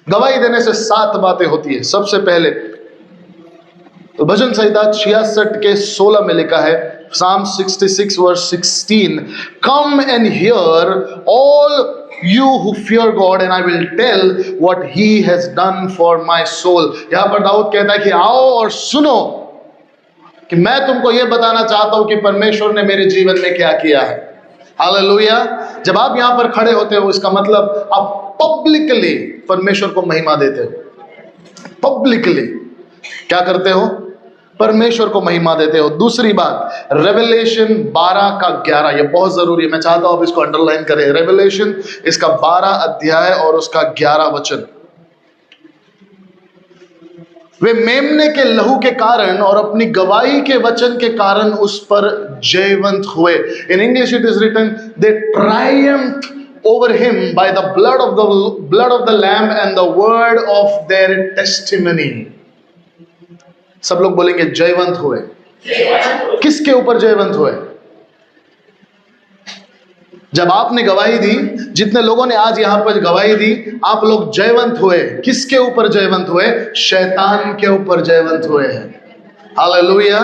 गवाही देने से 7 बातें होती है। सबसे पहले तो भजन संहिता 66 के 16 में लिखा है, Psalm 66 verse 16, come and hear all you who fear God and I will tell what he has done for my soul। यहां पर दाऊद कहता है कि आओ और सुनो कि मैं तुमको यह बताना चाहता हूं कि परमेश्वर ने मेरे जीवन में क्या किया है। हालेलुया। जब आप यहां पर खड़े होते हो, इसका मतलब आप पब्लिकली परमेश्वर को महिमा देते हो। पब्लिकली क्या करते हो? परमेश्वर को महिमा देते हो। दूसरी बात, रेवलेशन 12 का 11, ये बहुत जरूरी है, मैं चाहता हूं आप इसको अंडरलाइन करें। रेवलेशन इसका 12 अध्याय और उसका 11 वचन। वे मेमने के लहू के कारण और अपनी गवाही के वचन के कारण उस पर जयवंत हुए। In English it is written, they triumphed over him by the blood of the lamb and the word of their testimony। सब लोग बोलेंगे जयवंत हुए। किसके ऊपर जयवंत हुए? जब आपने गवाही दी, जितने लोगों ने आज यहां पर गवाही दी, आप लोग जयवंत हुए। किसके ऊपर जयवंत हुए? शैतान के ऊपर जयवंत हुए हैं। Hallelujah,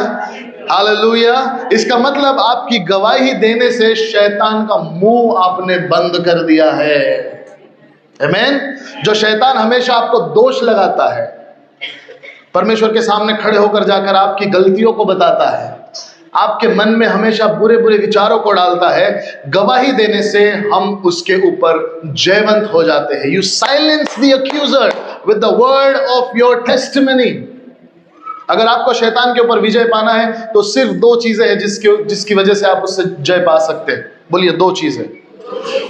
hallelujah. इसका मतलब आपकी गवाही देने से शैतान का मुंह आपने बंद कर दिया है। आमीन। जो शैतान हमेशा आपको दोष लगाता है, परमेश्वर के सामने खड़े होकर जाकर आपकी गलतियों को बताता है, आपके मन में हमेशा बुरे बुरे विचारों को डालता है, गवाही देने से हम उसके ऊपर जयवंत हो जाते हैं। You silence the accuser with the word of your testimony. अगर आपको शैतान के ऊपर विजय पाना है तो सिर्फ 2 चीजें हैं जिसकी वजह से आप उससे जय पा सकते हैं। बोलिए 2 चीजें,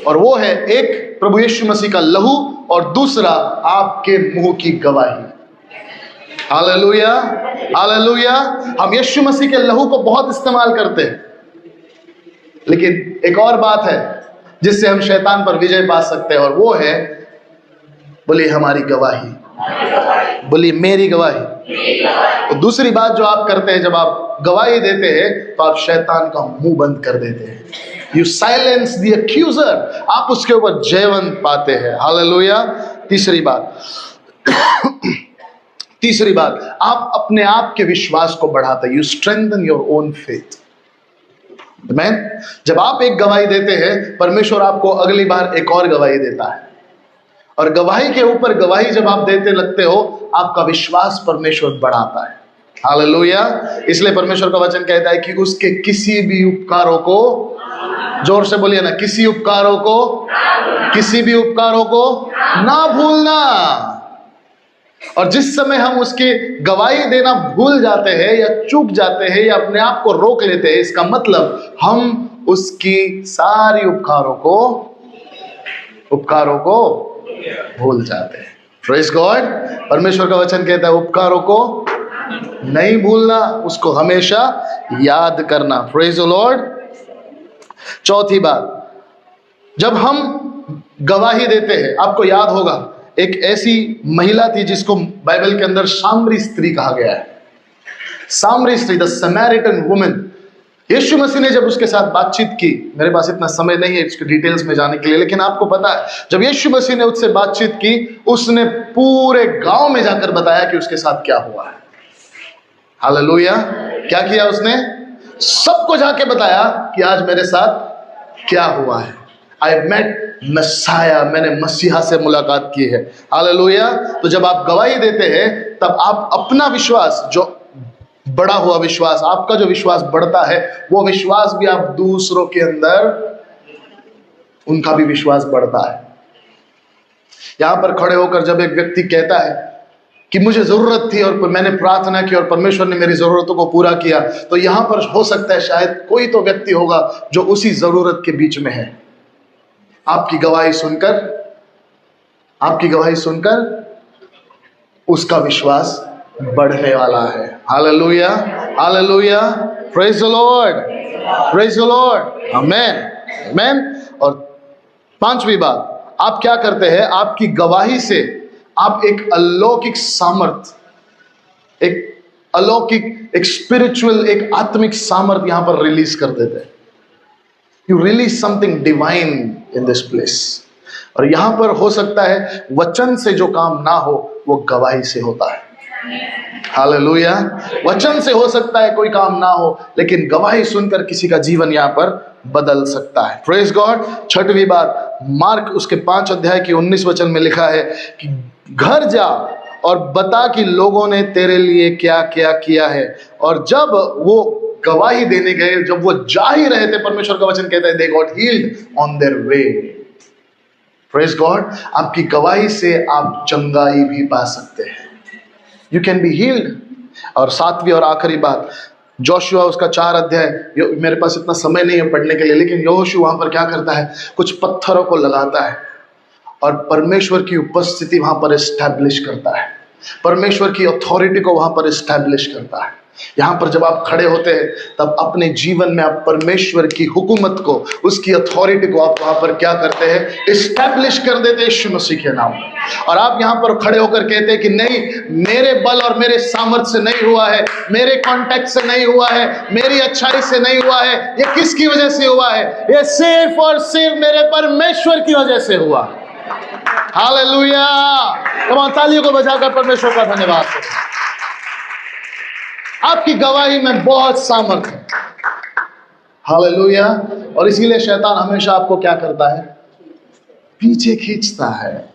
और वो है एक प्रभु यीशु मसीह का लहू और दूसरा आपके मुंह की गवाही। Hallelujah, hallelujah. हम यीशु मसीह के लहू को बहुत इस्तेमाल करते हैं, लेकिन एक और बात है जिससे हम शैतान पर विजय पा सकते हैं, और वो है, बोलिए हमारी गवाही, बोलिए मेरी गवाही। तो दूसरी बात जो आप करते हैं, जब आप गवाही देते हैं तो आप शैतान का मुंह बंद कर देते हैं। यू साइलेंस द अक्यूजर, आप उसके ऊपर जयवंत पाते हैं। हालेलुया। तीसरी बात, आप अपने आप के विश्वास को बढ़ाते हैं। You strengthen your own faith. आमीन। जब आप एक गवाही देते हैं, परमेश्वर आपको अगली बार एक और गवाही देता है, और गवाही के ऊपर गवाही जब आप देते लगते हो, आपका विश्वास परमेश्वर बढ़ाता है। हालेलुया। इसलिए परमेश्वर का वचन कहता है कि उसके किसी भी उपकारों को, जोर से बोलिए ना, किसी भी उपकारों को ना भूलना। और जिस समय हम उसकी गवाही देना भूल जाते हैं या चूक जाते हैं या अपने आप को रोक लेते हैं, इसका मतलब हम उसकी सारी उपकारों को भूल जाते हैं। Praise God. परमेश्वर का वचन कहता है उपकारों को नहीं भूलना, उसको हमेशा याद करना। Praise the Lord. चौथी बात, जब हम गवाही देते हैं, आपको याद होगा एक ऐसी महिला थी जिसको बाइबल के अंदर सामरी स्त्री कहा गया है। सामरी स्त्री, द समैरिटन वुमन। यीशु मसीह ने जब उसके साथ बातचीत की, मेरे पास इतना समय नहीं है इसके डिटेल्स में जाने के लिए, लेकिन आपको पता है जब यीशु मसीह ने उससे बातचीत की, उसने पूरे गांव में जाकर बताया कि उसके साथ क्या हुआ है। हालेलुया। क्या किया उसने? सबको जाके बताया कि आज मेरे साथ क्या हुआ है। आई मेट मसाया, मैंने मसीहा से मुलाकात की है। हालेलुया। तो जब आप गवाही देते हैं, तब आप अपना विश्वास, जो बड़ा हुआ विश्वास, आपका जो विश्वास बढ़ता है, वो विश्वास भी आप दूसरों के अंदर, उनका भी विश्वास बढ़ता है। यहां पर खड़े होकर जब एक व्यक्ति कहता है कि मुझे जरूरत थी और मैंने प्रार्थना की और परमेश्वर ने मेरी जरूरतों को पूरा किया, तो यहां पर हो सकता है शायद कोई तो व्यक्ति होगा जो उसी जरूरत के बीच में है। आपकी गवाही सुनकर उसका विश्वास बढ़ने वाला है। Hallelujah, hallelujah. Praise the lord, praise the lord. Amen, amen. और 5वीं बात, आप क्या करते हैं? आपकी गवाही से आप एक अलौकिक सामर्थ, एक स्पिरिचुअल, एक आत्मिक सामर्थ यहां पर रिलीज कर देते हैं। You release something divine in this place. और यहां पर हो सकता है वचन से जो काम ना हो वो गवाही से होता है। हालेलुया। वचन से हो सकता है कोई काम ना हो, लेकिन गवाही सुनकर किसी का जीवन यहां पर बदल सकता है। Praise God. छठवीं बात, मार्क उसके 5 अध्याय की 19 वचन में लिखा है कि घर जा और बता कि लोगों ने तेरे लिए क्या क्या किया है। और जब वो गवाही देने गए, जब वो जा ही रहे थे, परमेश्वर का वचन कहता है they got healed on their way. Praise God. आपकी गवाही से आप चंगाई भी पा सकते हैं। You can be healed. और 7वीं और आखिरी बात, जोशुआ उसका 4 अध्याय, मेरे पास इतना समय नहीं है पढ़ने के लिए, लेकिन योशुआ वहां पर क्या करता है, कुछ पत्थरों को लगाता है और परमेश्वर की उपस्थिति वहां पर एस्टैब्लिश करता है, परमेश्वर की अथॉरिटी को वहां पर एस्टैब्लिश करता है। यहां पर जब आप खड़े होते हैं तब अपने जीवन में आप परमेश्वर की हुकूमत को, उसकी अथॉरिटी को आप वहां पर क्या करते हैं, एस्टैब्लिश कर देते हैं यीशु मसीह के नाम। और आप यहां पर खड़े होकर कहते हैं कि नहीं, मेरे बल और मेरे सामर्थ्य से नहीं हुआ है, मेरे कॉन्टैक्ट से नहीं हुआ है, मेरी अच्छाई से नहीं हुआ है, ये किसकी वजह से हुआ है, ये सिर्फ और सिर्फ मेरे परमेश्वर की वजह से हुआ। हालेलुया। तमाम तालियों को बजाकर परमेश्वर का धन्यवाद करें। आपकी गवाही में बहुत सामर्थ्य है। हालेलुया। और इसीलिए शैतान हमेशा आपको क्या करता है, पीछे खींचता है,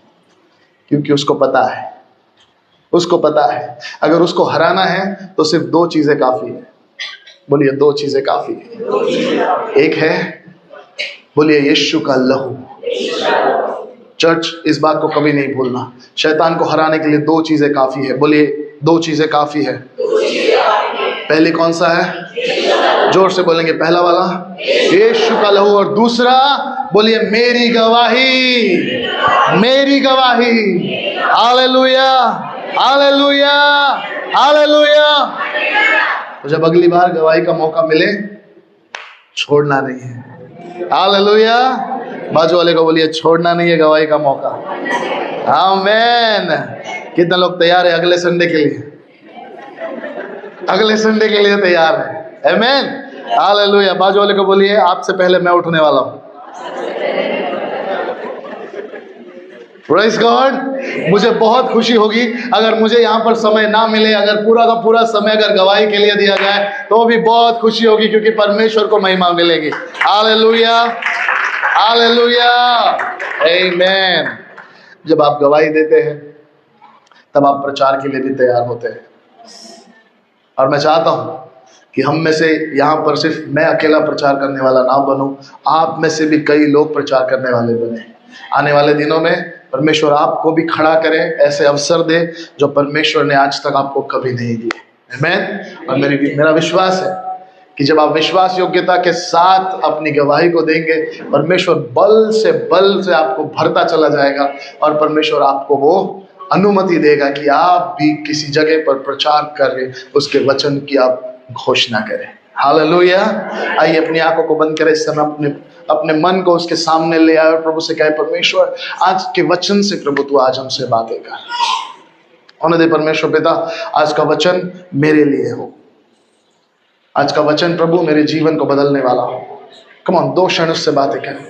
क्योंकि उसको पता है अगर उसको हराना है तो सिर्फ 2 चीजें काफी है। बोलिए 2 चीजें काफी है। एक है, बोलिए यीशु का लहू। चर्च, इस बात को कभी नहीं भूलना, शैतान को हराने के लिए 2 चीजें काफी है। बोलिए 2 चीजें काफी है। पहली कौन सा है? जोर से बोलेंगे, पहला वाला यीशु का लहू, और दूसरा बोलिए मेरी गवाही, मेरी गवाही। Hallelujah, hallelujah, hallelujah. तो जब अगली बार गवाही का मौका मिले, छोड़ना नहीं है। हालेलुया। बाजू वाले को बोलिए छोड़ना नहीं है गवाही का मौका। आमीन। कितने लोग तैयार है अगले संडे के लिए? अगले संडे के लिए तैयार है? आमीन। हालेलुया। बाजू वाले को बोलिए आपसे पहले मैं उठने वाला हूं। Praise God. मुझे बहुत खुशी होगी अगर मुझे यहाँ पर समय ना मिले, अगर पूरा का पूरा समय अगर गवाही के लिए दिया जाए तो भी बहुत खुशी होगी, क्योंकि परमेश्वर को महिमा मिलेगी। हालेलुया, हालेलुया, आमीन। जब आप गवाही देते हैं तब आप प्रचार के लिए भी तैयार होते हैं। और मैं चाहता हूं कि हम में से यहाँ पर सिर्फ मैं अकेला प्रचार करने वाला ना बनूं, आप में से भी कई लोग प्रचार करने वाले बने। आने वाले दिनों में परमेश्वर आपको भी खड़ा करे, ऐसे अवसर दे जो परमेश्वर ने आज तक आपको कभी नहीं दिए। आमीन। और मेरा विश्वास है कि जब आप विश्वास योग्यता के साथ अपनी गवाही को देंगे, परमेश्वर बल से आपको भरता चला जाएगा और परमेश्वर आपको वो अनुमति देगा कि आप भी किसी जगह पर प्रचार करें, उसके वचन की आप घोषणा करें। हालेलुया। आइए अपनी आंखों को बंद करें, इस समय अपने मन को उसके सामने ले आए और प्रभु से कहे, परमेश्वर आज के वचन से प्रभु तू आज हमसे बातें कर। होने दे परमेश्वर पिता, आज का वचन मेरे लिए हो। आज का वचन प्रभु मेरे जीवन को बदलने वाला हो। कम ऑन, 2 क्षण उससे बातें करें।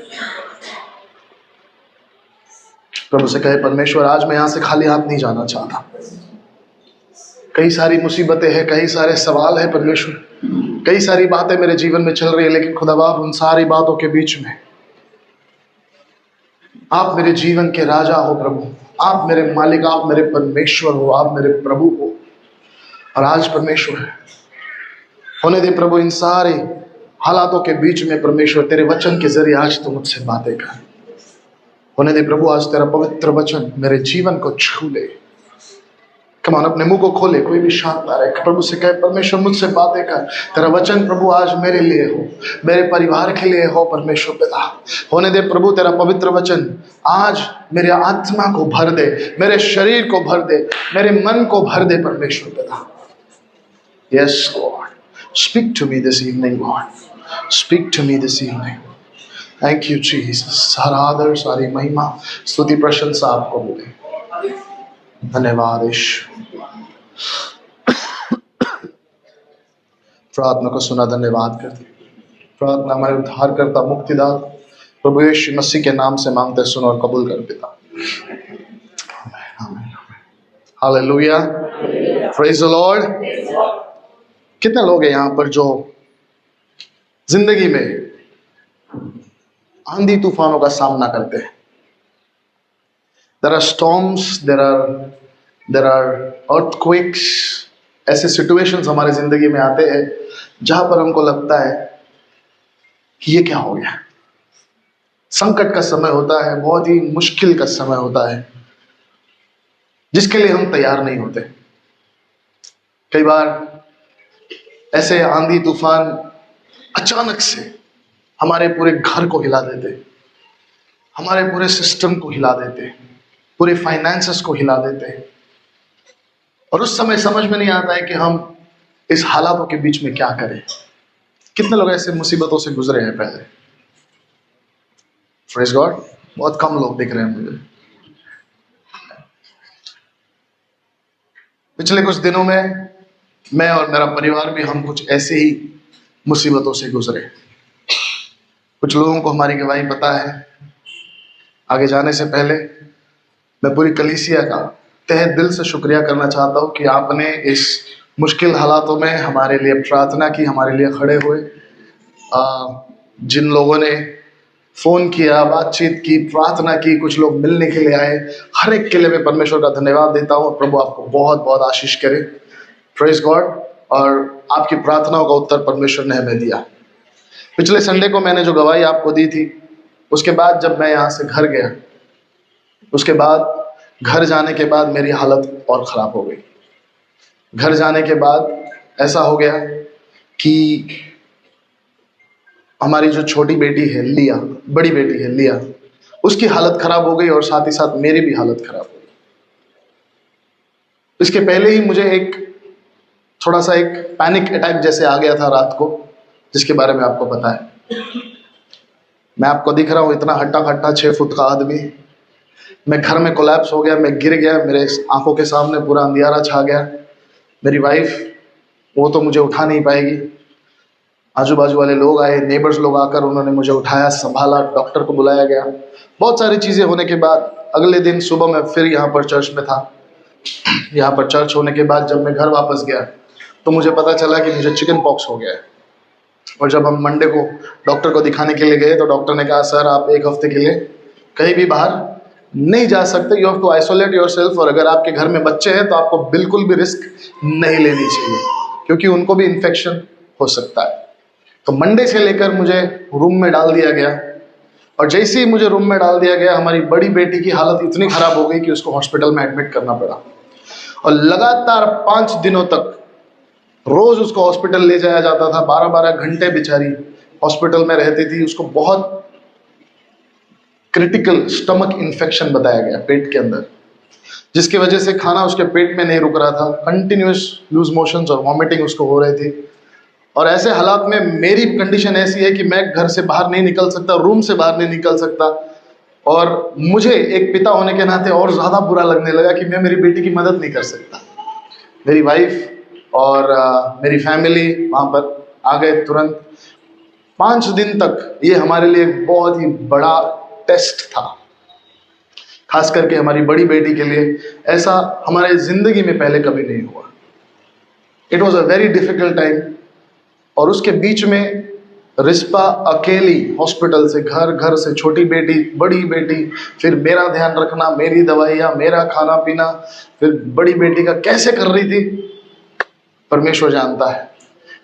प्रभु से कहे, परमेश्वर आज मैं यहां से खाली हाथ नहीं जाना चाहता। कई सारी मुसीबतें हैं, कई सारे सवाल है परमेश्वर, कई सारी बातें मेरे जीवन में चल रही है, लेकिन खुदा बाप उन सारी बातों के बीच में आप मेरे जीवन के राजा हो प्रभु, आप मेरे मालिक, आप मेरे परमेश्वर हो, आप मेरे प्रभु हो। और आज परमेश्वर होने दे प्रभु इन सारे हालातों के बीच में परमेश्वर तेरे वचन के जरिए आज तो मुझसे बातें कर। होने दे प्रभु आज तेरा पवित्र वचन मेरे जीवन को छू ले। कमान अपने मुंह को खोले, कोई भी शांत ना रहे। प्रभु से कहे, परमेश्वर मुझसे बातें कर। तेरा वचन प्रभु आज मेरे लिए हो, मेरे परिवार के लिए हो परमेश्वर पिता। होने दे प्रभु तेरा पवित्र वचन आज मेरे आत्मा को भर दे, मेरे शरीर को भर दे, मेरे मन को भर दे परमेश्वर पिता। Yes God, speak to me this evening God, speak to me this evening. Thank you Jesus. सारा आदर, सारी महिमा, स्तुति, प्रशंसा आपको मिले। धन्यवाद यीशु। प्रार्थना को सुना, धन्यवाद करते। प्रार्थना हमारे उद्धारकर्ता, मुक्तिदाता प्रभु यीशु मसीह के नाम से मांगते सुन और कबूल कर पिता। Hallelujah, praise the Lord. कितने लोग हैं यहाँ पर जो जिंदगी में आंधी तूफानों का सामना करते हैं? There are storms, there are earthquakes। ऐसे सिचुएशंस हमारे जिंदगी में आते हैं जहां पर हमको लगता है कि ये क्या हो गया। संकट का समय होता है, बहुत ही मुश्किल का समय होता है जिसके लिए हम तैयार नहीं होते। कई बार ऐसे आंधी तूफान अचानक से हमारे पूरे घर को हिला देते, हमारे पूरे सिस्टम को हिला देते, पूरे फाइनेंसेस को हिला देते, और उस समय समझ में नहीं आता है कि हम इस हालातों के बीच में क्या करें। कितने लोग ऐसे मुसीबतों से गुजरे हैं पहले? Praise God. बहुत कम लोग दिख रहे हैं मुझे। पिछले कुछ दिनों में मैं और मेरा परिवार भी हम कुछ ऐसे ही मुसीबतों से गुजरे। कुछ लोगों को हमारी गवाही पता है। आगे जाने से पहले मैं पूरी कलीसिया का तहे दिल से शुक्रिया करना चाहता हूँ कि आपने इस मुश्किल हालातों में हमारे लिए प्रार्थना की, हमारे लिए खड़े हुए। जिन लोगों ने फ़ोन किया, बातचीत की, प्रार्थना की, कुछ लोग मिलने के लिए आए, हर एक के लिए मैं परमेश्वर का धन्यवाद देता हूँ। प्रभु आपको बहुत बहुत आशीष करे। Praise God. और आपकी प्रार्थनाओं का उत्तर परमेश्वर ने हमें दिया। पिछले संडे को मैंने जो गवाही आपको दी थी, उसके बाद जब मैं यहाँ से घर गया, उसके बाद घर जाने के बाद मेरी हालत और ख़राब हो गई। घर जाने के बाद ऐसा हो गया कि हमारी जो छोटी बेटी है लिया, बड़ी बेटी है लिया, उसकी हालत ख़राब हो गई और साथ ही साथ मेरी भी हालत ख़राब हो गई। इसके पहले ही मुझे एक थोड़ा सा एक पैनिक अटैक जैसे आ गया था रात को, जिसके बारे में आपको पता है। मैं आपको दिख रहा हूँ इतना हट्टा खट्टा 6 फुट का आदमी। मैं घर में कोलैप्स हो गया, मैं गिर गया, मेरे आंखों के सामने पूरा अंधियारा छा गया। मेरी वाइफ, वो तो मुझे उठा नहीं पाएगी। आजू बाजू वाले लोग आए, नेबर्स लोग आकर उन्होंने मुझे उठाया, संभाला, डॉक्टर को बुलाया गया। बहुत सारी चीज़ें होने के बाद अगले दिन सुबह मैं फिर यहाँ पर चर्च में था। यहाँ पर चर्च होने के बाद जब मैं घर वापस गया तो मुझे पता चला कि मुझे चिकन पॉक्स हो गया है। और जब हम मंडे को डॉक्टर को दिखाने के लिए गए तो डॉक्टर ने कहा, सर आप 1 हफ्ते के लिए कहीं भी बाहर नहीं जा सकते, you have to isolate yourself. और अगर आपके घर में बच्चे हैं तो आपको बिल्कुल भी रिस्क नहीं लेनी चाहिए, क्योंकि उनको भी इन्फेक्शन हो सकता है। तो मंडे से लेकर मुझे रूम में डाल दिया गया, और जैसे ही मुझे रूम में डाल दिया गया, हमारी बड़ी बेटी की हालत इतनी ख़राब हो गई कि उसको हॉस्पिटल में एडमिट करना पड़ा। और लगातार 5 दिनों तक रोज़ उसको हॉस्पिटल ले जाया जाता था। 12-12 घंटे बेचारी हॉस्पिटल में रहती थी। उसको बहुत क्रिटिकल स्टमक इन्फेक्शन बताया गया पेट के अंदर, जिसकी वजह से खाना उसके पेट में नहीं रुक रहा था। कंटिन्यूस लूज मोशंस और वॉमिटिंग उसको हो रही थी। और ऐसे हालात में मेरी कंडीशन ऐसी है कि मैं घर से बाहर नहीं निकल सकता, रूम से बाहर नहीं निकल सकता। और मुझे एक पिता होने के नाते और ज़्यादा बुरा लगने लगा कि मैं मेरी बेटी की मदद नहीं कर सकता। मेरी वाइफ और मेरी फैमिली वहाँ पर आ गए तुरंत। 5 दिन तक ये हमारे लिए बहुत ही बड़ा टेस्ट था, खास करके हमारी बड़ी बेटी के लिए। ऐसा हमारे ज़िंदगी में पहले कभी नहीं हुआ। It was a very difficult time. और उसके बीच में रिस्पा अकेली हॉस्पिटल से घर से, छोटी बेटी, बड़ी बेटी, फिर मेरा ध्यान रखना, मेरी दवाइयाँ, मेरा खाना पीना, फिर बड़ी बेटी का कैसे कर रही थी परमेश्वर जानता है।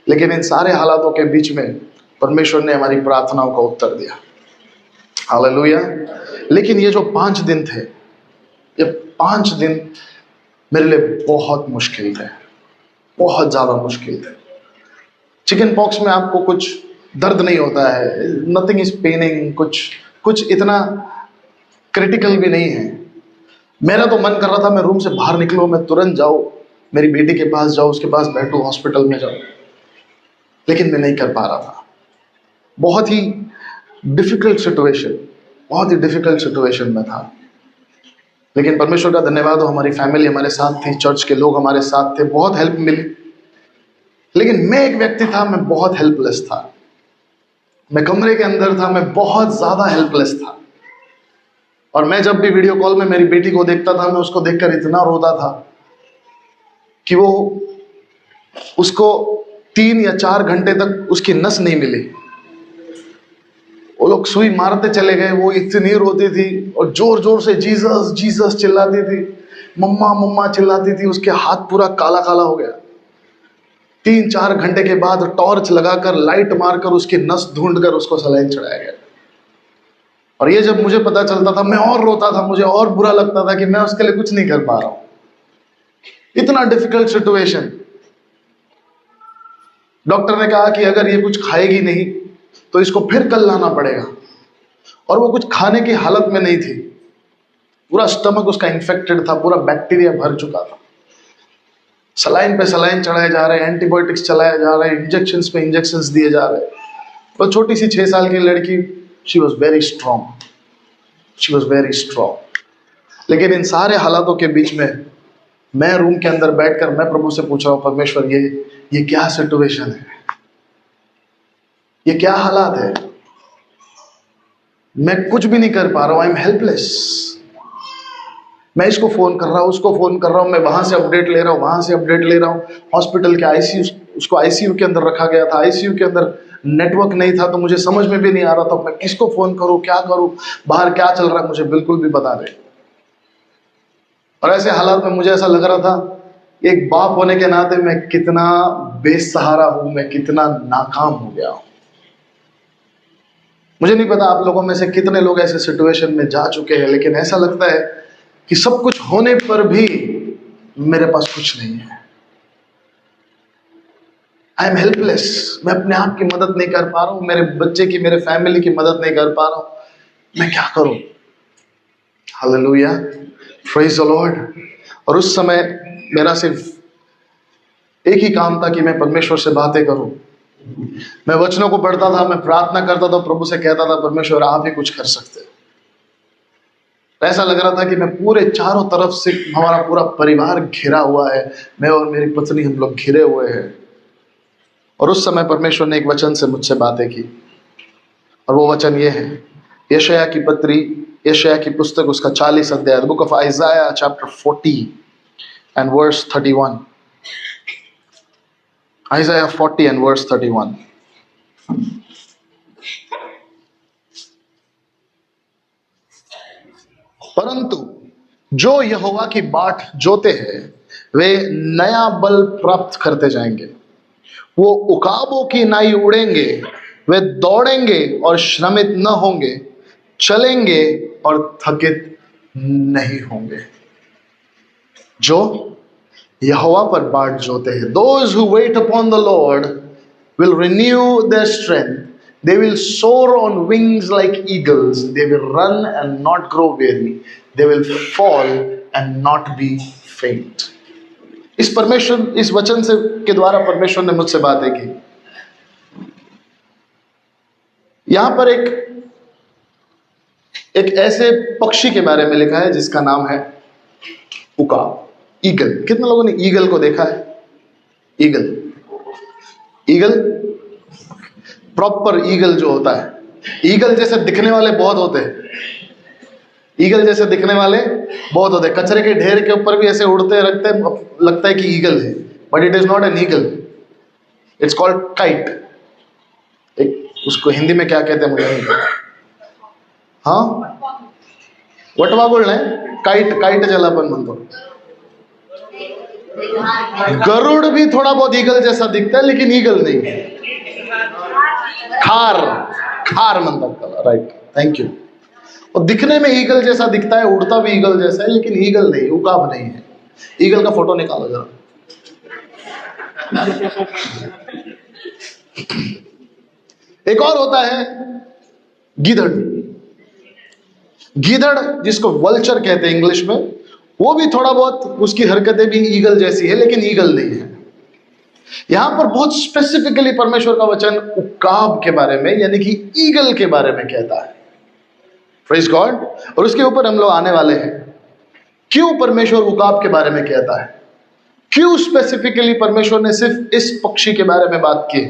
लेकिन इन सारे हालातों के बीच में परमेश्वर ने हमारी प्रार्थनाओं का उत्तर दिया। हालेलुया। लेकिन ये जो 5 दिन थे, ये 5 दिन मेरे लिए बहुत मुश्किल थे, बहुत ज़्यादा मुश्किल थे। चिकन पॉक्स में आपको कुछ दर्द नहीं होता है, नथिंग इज पेनिंग, कुछ इतना क्रिटिकल भी नहीं है। मेरा तो मन कर रहा था मैं रूम से बाहर निकलूँ, मैं तुरंत जाऊँ, मेरी बेटी के पास जाऊँ, उसके पास बैठूँ, हॉस्पिटल में जाऊँ, लेकिन मैं नहीं कर पा रहा था। बहुत ही डिफिकल्ट सिचुएशन, बहुत ही डिफिकल्ट सिचुएशन में था। लेकिन परमेश्वर का धन्यवाद हो, हमारी फैमिली हमारे साथ थी, चर्च के लोग हमारे साथ थे, बहुत हेल्प मिली। लेकिन मैं एक व्यक्ति था, मैं बहुत हेल्पलेस था। मैं कमरे के अंदर था, मैं बहुत ज्यादा हेल्पलेस था। और मैं जब भी वीडियो कॉल में मेरी बेटी को देखता था, मैं उसको देखकर इतना रोता था कि उसको 3 या 4 घंटे तक उसकी नस नहीं मिली। वो लोग सुई मारते चले गए, वो इतनी रोती थी और जोर जोर से जीसस जीसस चिल्लाती थी, मम्मा मम्मा चिल्लाती थी। उसके हाथ पूरा काला काला हो गया। 3-4 घंटे के बाद टॉर्च लगाकर, लाइट मारकर उसकी नस ढूंढकर उसको सलाइन चढ़ाया गया। और ये जब मुझे पता चलता था, मैं और रोता था, मुझे और बुरा लगता था कि मैं उसके लिए कुछ नहीं कर पा रहा हूं। इतना डिफिकल्ट सिचुएशन। डॉक्टर ने कहा कि अगर ये कुछ खाएगी नहीं तो इसको फिर कल लाना पड़ेगा। और वो कुछ खाने की हालत में नहीं थी, पूरा स्टमक उसका इन्फेक्टेड था, पूरा बैक्टीरिया भर चुका था। सलाइन पे सलाइन चढ़ाए जा रहे, एंटीबायोटिक्स चलाए जा रहे, इंजेक्शंस पे इंजेक्शंस दिए जा रहे। और छोटी सी 6 साल की लड़की, she was very strong, she was very strong. लेकिन इन सारे हालातों के बीच में मैं रूम के अंदर बैठकर मैं प्रभु से पूछ रहा हूं, परमेश्वर ये क्या सिचुएशन है, ये क्या हालात है, मैं कुछ भी नहीं कर पा रहा हूं, आई एम हेल्पलेस। मैं इसको फोन कर रहा हूं, उसको फोन कर रहा हूं, मैं वहां से अपडेट ले रहा हूं, वहां से अपडेट ले रहा हूं। हॉस्पिटल के आईसीयू, उसको आईसीयू के अंदर रखा गया था, आईसीयू के अंदर नेटवर्क नहीं था, तो मुझे समझ में भी नहीं आ रहा था मैं किसको फोन करूं, क्या करूं, बाहर क्या चल रहा है मुझे बिल्कुल भी पता नहीं। और ऐसे हालात में मुझे ऐसा लग रहा था, एक बाप होने के नाते मैं कितना बेसहारा हूं, मैं कितना नाकाम हो गया हूं। मुझे नहीं पता आप लोगों में से कितने लोग ऐसे सिचुएशन में जा चुके हैं, लेकिन ऐसा लगता है कि सब कुछ होने पर भी मेरे पास कुछ नहीं है। आई एम हेल्पलेस, मैं अपने आप की मदद नहीं कर पा रहा हूं, मेरे बच्चे की, मेरे फैमिली की मदद नहीं कर पा रहा हूं, मैं क्या करूं। Hallelujah, praise the Lord. और उस समय मेरा सिर्फ एक ही काम था कि मैं परमेश्वर से बातें करूं। मैं वचनों को पढ़ता था, मैं प्रार्थना करता था, प्रभु से कहता था, परमेश्वर आप ही कुछ कर सकते हैं। ऐसा लग रहा था कि मैं पूरे चारों तरफ से, हमारा पूरा परिवार घिरा हुआ है, मैं और मेरी पत्नी, हम लोग घिरे हुए हैं। और उस समय परमेश्वर ने एक वचन से मुझसे बातें की, और वो वचन ये है, यशायाह की पत्री, यशायाह की पुस्तक, उसका 40 अध्याय, book of आइजाया chapter 40 and verse 31. Isaiah 40 and verse 31. परंतु जो यहोवा की बाट जोते हैं वे नया बल प्राप्त करते जाएंगे, वो उकाबों की नाई उड़ेंगे, वे दौड़ेंगे और श्रमित न होंगे, चलेंगे और थकित नहीं होंगे। जो यहोवा पर बाट जोते हैं, those who wait upon the Lord will renew their strength, they will soar on wings like eagles, they will run and not grow weary, they will fall and not be faint. इस वचन से के द्वारा परमेश्वर ने मुझसे बातें की। यहां पर एक ऐसे पक्षी के बारे में लिखा है जिसका नाम है उकाब, ईगल। कितने लोगों ने ईगल को देखा है? ईगल प्रॉपर ईगल जो होता है, ईगल जैसे दिखने वाले बहुत होते हैं, ईगल जैसे दिखने वाले बहुत होते हैं। कचरे के ढेर के ऊपर भी ऐसे उड़ते रखते हैं, लगता है कि ईगल है, but it is not an eagle, it's called kite. उसको हिंदी में क्या कहते हैं मुझे नहीं पता। हाँ, वटवा बोलना है, काइट जलापन म्हणतो। गरुड़ भी थोड़ा बहुत ईगल जैसा दिखता है, लेकिन ईगल नहीं है। खार म्हणतात, राइट, थैंक यू। और दिखने में ईगल जैसा दिखता है, उड़ता भी ईगल जैसा है, लेकिन ईगल नहीं, उकाब नहीं है। ईगल का फोटो निकालो जरा। एक और होता है गीदड़, जिसको वल्चर कहते हैं इंग्लिश में। वो भी थोड़ा बहुत, उसकी हरकतें भी ईगल जैसी है, लेकिन ईगल नहीं है। यहां पर बहुत स्पेसिफिकली परमेश्वर का वचन उकाब के बारे में, यानी कि ईगल के बारे में कहता है। Praise God. और उसके ऊपर हम लोग आने वाले हैं। क्यों परमेश्वर उकाब के बारे में कहता है? क्यों स्पेसिफिकली परमेश्वर ने सिर्फ इस पक्षी के बारे में बात की?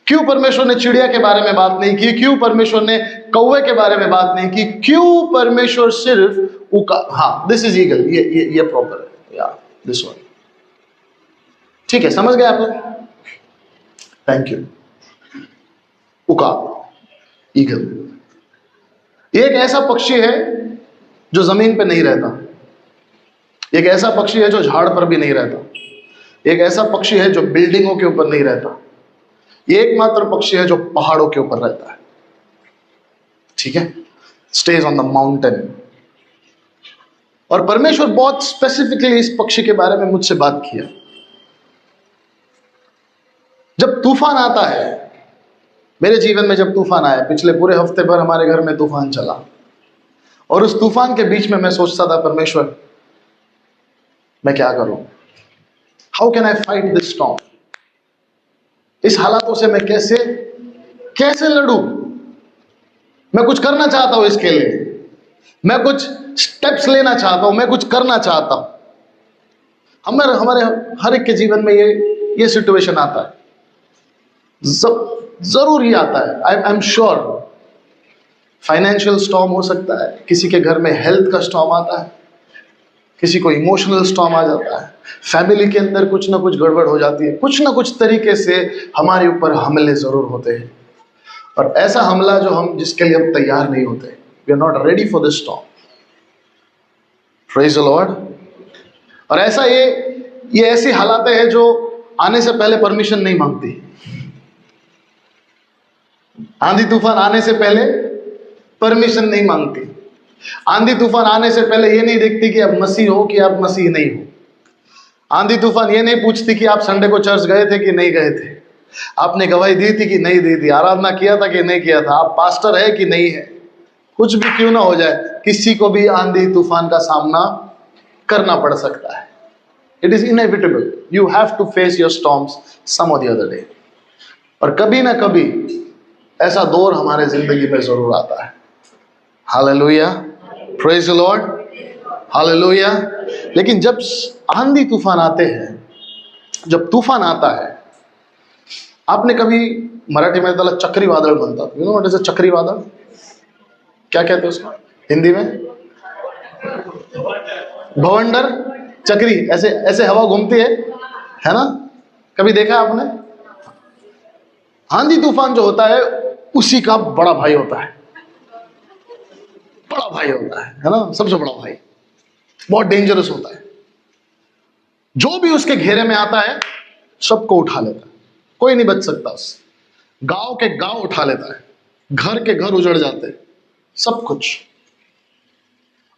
क्यों परमेश्वर ने चिड़िया के बारे में बात नहीं की? क्यों परमेश्वर ने कौवे के बारे में बात नहीं की? क्यों परमेश्वर सिर्फ हाँ, दिस इज ईगल, ये प्रॉपर है, या दिस वन। ठीक है, समझ गए आप लोग? Thank you. उकाब, ईगल, एक ऐसा पक्षी है जो जमीन पे नहीं रहता, एक ऐसा पक्षी है जो झाड़ पर भी नहीं रहता, एक ऐसा पक्षी है जो बिल्डिंगों के ऊपर नहीं रहता, एकमात्र पक्षी है जो पहाड़ों के ऊपर रहता है। ठीक है, स्टेज ऑन द माउंटेन। और परमेश्वर बहुत स्पेसिफिकली इस पक्षी के बारे में मुझसे बात किया। जब तूफान आता है, मेरे जीवन में जब तूफान आया, पिछले पूरे हफ्ते भर हमारे घर में तूफान चला, और उस तूफान के बीच में मैं सोचता था, परमेश्वर मैं क्या करूं? How can I fight this storm? इस हालातों से मैं कैसे लड़ूं? मैं कुछ करना चाहता हूं इसके लिए, मैं कुछ स्टेप्स लेना चाहता हूं, मैं कुछ करना चाहता हूं। हमारे हर एक के जीवन में ये सिचुएशन आता है, जरूर ही आता है। I am sure financial storm हो सकता है, किसी के घर में हेल्थ का स्टॉर्म आता है, किसी को इमोशनल स्टॉर्म आ जाता है, फैमिली के अंदर कुछ ना कुछ गड़बड़ हो जाती है, कुछ ना कुछ तरीके से हमारे ऊपर हमले जरूर होते हैं। और ऐसा हमला जिसके लिए हम तैयार नहीं होते, we are not ready for this storm. Praise the Lord. और ऐसा ये ऐसी हालातें हैं जो आने से पहले परमिशन नहीं मांगती। आंधी तूफान आने से पहले परमिशन नहीं मांगती। आंधी तूफान आने से पहले ये नहीं देखती कि आप मसीह हो कि आप मसीह नहीं हो। आंधी तूफान ये नहीं पूछती कि आप संडे को चर्च गए थे कि नहीं गए थे, आपने गवाही दी थी कि नहीं दी थी, आराधना किया था कि नहीं किया था, आप पास्टर है कि नहीं है। कुछ भी क्यों ना हो जाए, किसी को भी आंधी तूफान का सामना करना पड़ सकता है। It is inevitable, you have to face your storms some और द अदर डे। और कभी ना कभी ऐसा दौर हमारे जिंदगी में जरूर आता है। Hallelujah, praise the Lord, hallelujah. लेकिन जब आंधी तूफान आते हैं, जब तूफान आता है, आपने कभी मराठी में त्याला चक्रीवादळ म्हणतात, you know what is a चक्रीवादळ? क्या कहते हैं उसको हिंदी में? भवंडर, चक्री, ऐसे ऐसे हवा घूमती है ना? कभी देखा आपने? आंधी तूफान जो होता है उसी का बड़ा भाई होता है, बड़ा भाई होता है ना? सबसे बड़ा भाई, बहुत डेंजरस होता है। जो भी उसके घेरे में आता है सबको उठा लेता है, कोई नहीं बच सकता उससे। गांव के गांव उठा लेता है, घर के घर उजड़ जाते हैं, सब कुछ।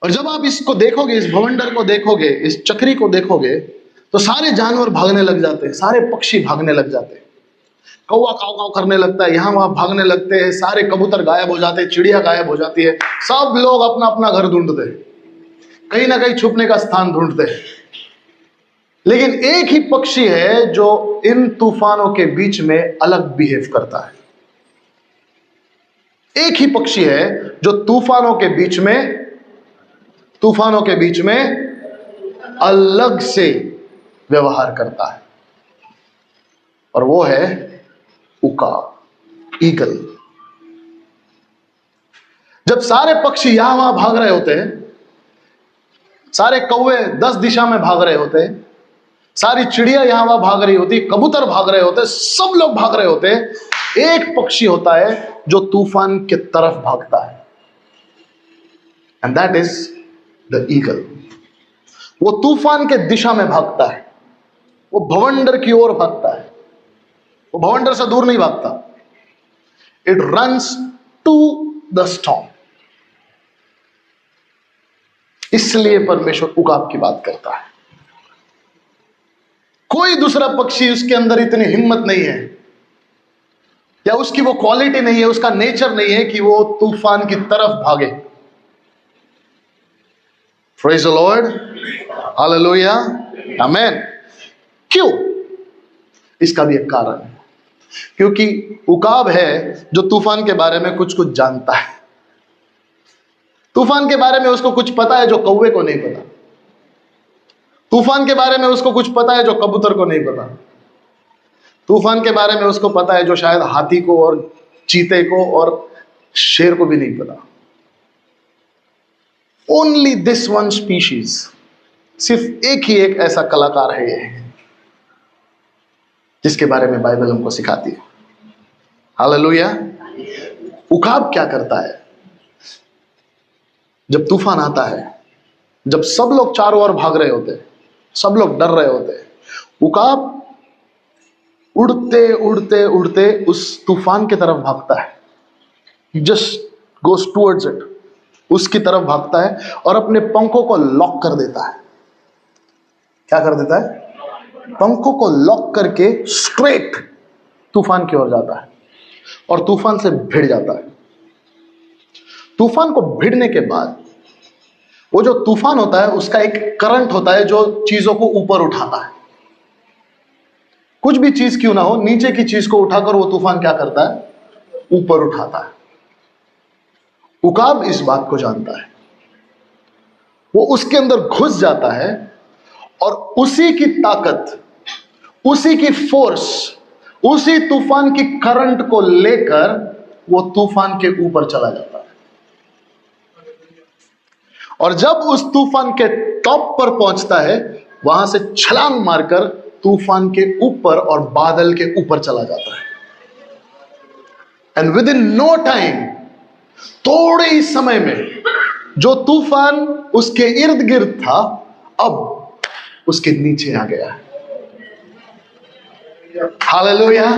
और जब आप इसको देखोगे, इस भवंडर को देखोगे, इस चक्री को देखोगे, तो सारे जानवर भागने लग जाते हैं, सारे पक्षी भागने लग जाते हैं। कौवा काव काव करने लगता है, यहां वहां भागने लगते हैं, सारे कबूतर गायब हो जाते हैं, चिड़िया गायब हो जाती है, सब लोग अपना अपना घर ढूंढते हैं, कहीं ना कहीं छुपने का स्थान ढूंढते हैं। लेकिन एक ही पक्षी है जो इन तूफानों के बीच में अलग बिहेव करता है। एक ही पक्षी है जो तूफानों के बीच में अलग से व्यवहार करता है, और वो है उकाब, ईगल। जब सारे पक्षी यहां वहां भाग रहे होते हैं, सारे कौवे 10 दिशा में भाग रहे होते हैं, सारी चिड़िया यहां वहां भाग रही होती, कबूतर भाग रहे होते, सब लोग भाग रहे होते, एक पक्षी होता है जो तूफान के तरफ भागता है, and that is the eagle. वो तूफान के दिशा में भागता है, वो भवंडर की ओर भागता है, वो भवंडर से दूर नहीं भागता। It runs to the storm. इसलिए परमेश्वर उकाब की बात करता है। कोई दूसरा पक्षी, उसके अंदर इतनी हिम्मत नहीं है, या उसकी वो क्वालिटी नहीं है, उसका नेचर नहीं है कि वो तूफान की तरफ भागे। प्रेज द लॉर्ड, हालेलुया, आमेन। क्यों? इसका भी एक कारण है, क्योंकि उकाब है जो तूफान के बारे में कुछ कुछ जानता है। तूफान के बारे में उसको कुछ पता है जो कौवे को नहीं पता। तूफान के बारे में उसको कुछ पता है जो कबूतर को नहीं पता। तूफान के बारे में उसको पता है जो शायद हाथी को और चीते को और शेर को भी नहीं पता। ओनली दिस वन स्पीशीज, सिर्फ एक ही एक ऐसा कलाकार है ये, जिसके बारे में बाइबल हमको सिखाती है। हालेलुया। उकाब क्या करता है जब तूफान आता है, जब सब लोग चारों ओर भाग रहे होते, सब लोग डर रहे होते, उकाब उड़ते उड़ते उड़ते उस तूफान की तरफ भागता है। जस्ट गोस टुवर्ड्स इट, उसकी तरफ भागता है और अपने पंखों को लॉक कर देता है। क्या कर देता है? पंखों को लॉक करके स्ट्रेट तूफान की ओर जाता है और तूफान से भिड़ जाता है। तूफान को भिड़ने के बाद वो जो तूफान होता है उसका एक करंट होता है जो चीजों को ऊपर उठाता है। कुछ भी चीज क्यों ना हो, नीचे की चीज को उठाकर वो तूफान क्या करता है? ऊपर उठाता है। उकाब इस बात को जानता है, वो उसके अंदर घुस जाता है और उसी की ताकत, उसी की फोर्स, उसी तूफान की करंट को लेकर वो तूफान के ऊपर चला जाता है। और जब उस तूफान के टॉप पर पहुंचता है, वहां से छलांग मारकर तूफान के ऊपर और बादल के ऊपर चला जाता है। And within no time, थोड़े ही समय में जो तूफान उसके इर्द गिर्द था अब उसके नीचे आ गया। हालेलुया।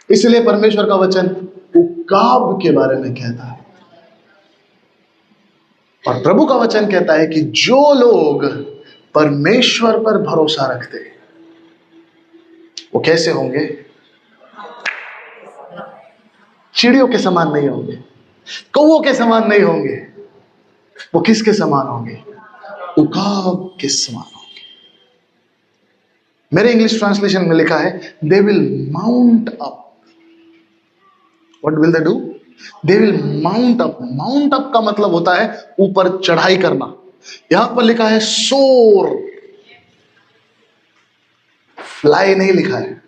इसलिए परमेश्वर का वचन उकाब के बारे में कहता है, और प्रभु का वचन कहता है कि जो लोग परमेश्वर पर भरोसा रखते वो कैसे होंगे? चिड़ियों के समान नहीं होंगे, कौओं के समान नहीं होंगे। वो किसके समान होंगे? उकाब के समान होंगे। मेरे इंग्लिश ट्रांसलेशन में लिखा है they will mount up. What will they do? They will mount up. Mount up का मतलब होता है ऊपर चढ़ाई करना। यहां पर लिखा है सोर, फ्लाई नहीं लिखा है,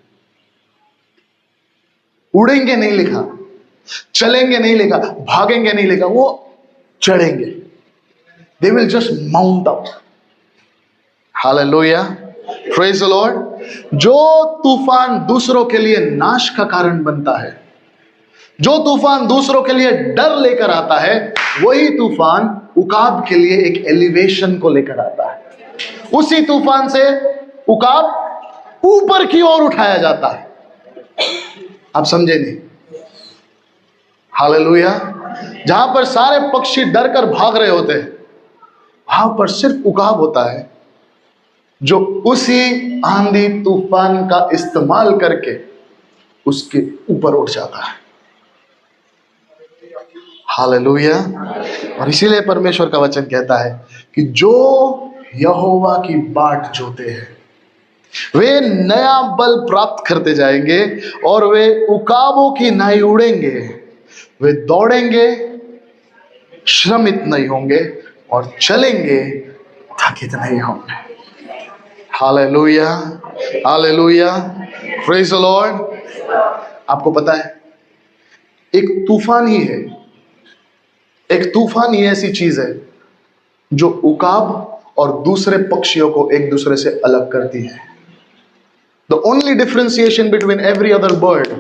उड़ेंगे नहीं लिखा, चलेंगे नहीं लिखा, भागेंगे नहीं लिखा, वो चढ़ेंगे। They will just mount up. Hallelujah, praise the lord. जो तूफान दूसरों के लिए नाश का कारण बनता है, जो तूफान दूसरों के लिए डर लेकर आता है, वही तूफान उकाब के लिए एक एलिवेशन को लेकर आता है। उसी तूफान से उकाब ऊपर की ओर उठाया जाता है। आप समझे नहीं? हालेलुया। जहां पर सारे पक्षी डर कर भाग रहे होते हैं, वहां पर सिर्फ उकाब होता है जो उसी आंधी तूफान का इस्तेमाल करके उसके ऊपर उठ जाता है। हालेलुया। और इसीलिए परमेश्वर का वचन कहता है कि जो यहोवा की बाट जोते हैं वे नया बल प्राप्त करते जाएंगे और वे उकाबों की नाई उड़ेंगे। वे दौड़ेंगे, श्रमित नहीं होंगे, और चलेंगे, थकित नहीं होंगे। Hallelujah, hallelujah, praise the Lord. आपको पता है एक तूफान ही है, एक तूफान ही ऐसी चीज है जो उकाब और दूसरे पक्षियों को एक दूसरे से अलग करती है। The only differentiation between every other bird,